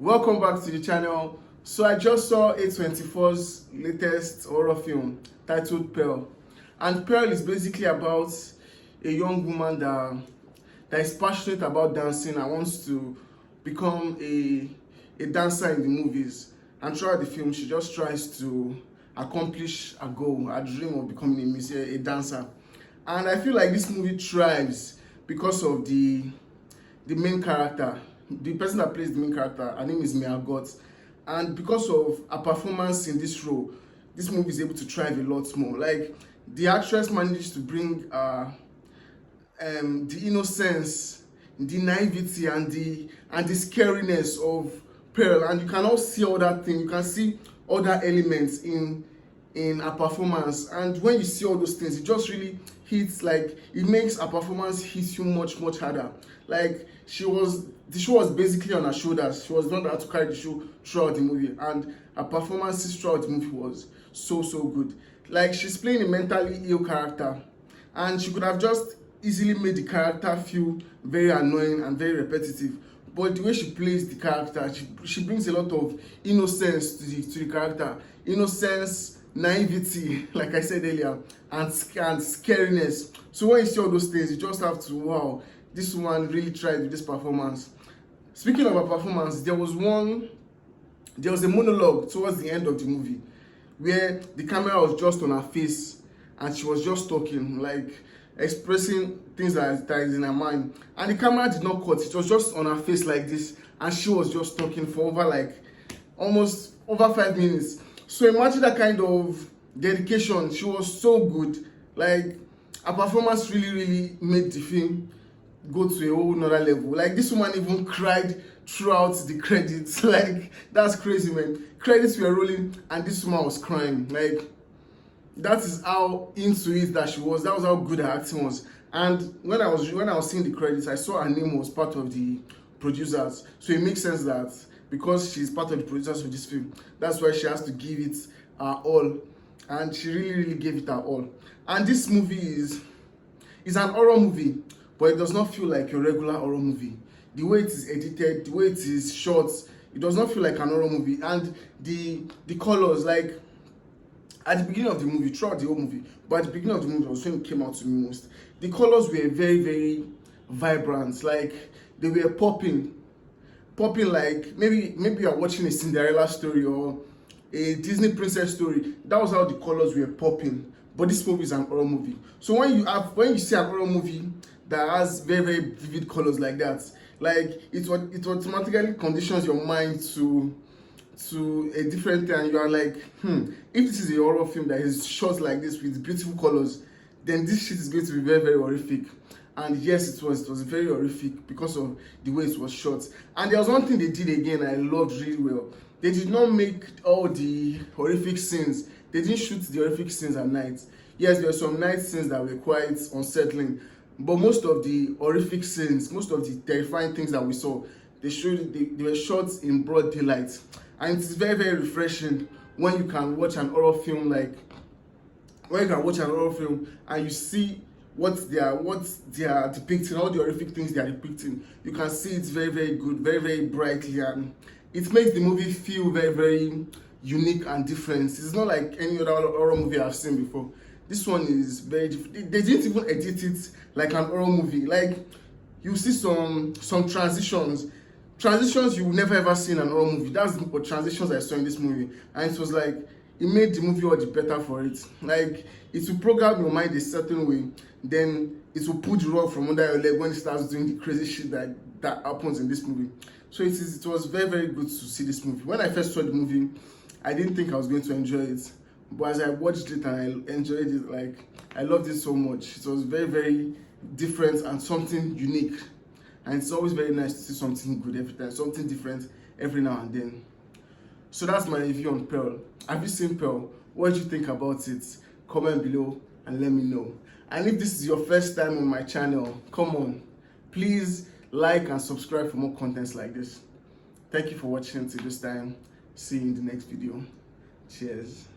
Welcome back to the channel. So I just saw A24's latest horror film titled Pearl, and Pearl is basically about a young woman that is passionate about dancing and wants to become a dancer in the movies. And throughout the film, she just tries to accomplish a goal, a dream of becoming a dancer. And I feel like this movie thrives because of the main character. The person that plays the main character, her name is Mia Goth, and because of her performance in this role, this movie is able to thrive a lot more. Like, the actress managed to bring the innocence, the naivety, and the scariness of Pearl, and you can all see all that thing. You can see other elements in her performance, and when you see all those things, it just really hits. Like, it makes her performance hit you much harder. Like, the show was basically on her shoulders. She was not there to carry the show throughout the movie, and her performances throughout the movie was so good. Like, she's playing a mentally ill character, and she could have just easily made the character feel very annoying and very repetitive, but the way she plays the character, she brings a lot of innocence to the character. Innocence, naivety, like I said earlier, and scariness. So when you see all those things, you just have to, wow, this woman really tried with this performance. Speaking of her performance, there was a monologue towards the end of the movie where the camera was just on her face and she was just talking, like expressing things that is in her mind, and the camera did not cut. It was just on her face like this, and she was just talking for almost over 5 minutes. So imagine that kind of dedication. She was so good. Like, her performance really made the film go to a whole nother level. Like, this woman even cried throughout the credits. Like, that's crazy, man. Credits were rolling and this woman was crying. Like, that is how into it that she was. That was how good her acting was. And when I was seeing the credits, I saw her name was part of the producers. So it makes sense that because she's part of the producers of this film, that's why she has to give it her all. And she really gave it her all. And this movie is an horror movie, but it does not feel like a regular horror movie. The way it is edited, the way it is shot, it does not feel like an horror movie. And the colors, like, at the beginning of the movie, throughout the whole movie, but at the beginning of the movie was when it came out to me most, the colors were very vibrant. Like, they were popping like maybe you are watching a Cinderella story or a Disney princess story. That was how the colors were popping. But this movie is an horror movie. So when you see an horror movie that has very vivid colors like that, like, it automatically conditions your mind to a different thing, and you are like, if this is a horror film that is shot like this with beautiful colors, then this shit is going to be very horrific. And yes, it was very horrific because of the way it was shot. And there was one thing they did again I loved really well. They did not make all the horrific scenes. They didn't shoot the horrific scenes at night. Yes, there were some night scenes that were quite unsettling, but most of the horrific scenes, most of the terrifying things that we saw, they were shot in broad daylight. And it's very refreshing when you can watch an horror film, and you see what they are depicting, all the horrific things they are depicting. You can see it's very good, very brightly, and it makes the movie feel very unique and different. It's not like any other horror movie I've seen before. This one is very different. They didn't even edit it like an horror movie. Like, you see some transitions you will never ever see in an horror movie. That's the transitions I saw in this movie, and it was like, it made the movie all the better for it. Like, it will program your mind a certain way, then it will pull the rug from under your leg when it starts doing the crazy shit that happens in this movie. So it was very good to see this movie. When I first saw the movie, I didn't think I was going to enjoy it, but as I watched it and I enjoyed it, like, I loved it so much. It was very different and something unique. And it's always very nice to see something good every time, something different every now and then. So that's my review on Pearl. Have you seen Pearl? What do you think about it? Comment below and let me know. And if this is your first time on my channel, come on, please like and subscribe for more contents like this. Thank you for watching till this time. See you in the next video. Cheers.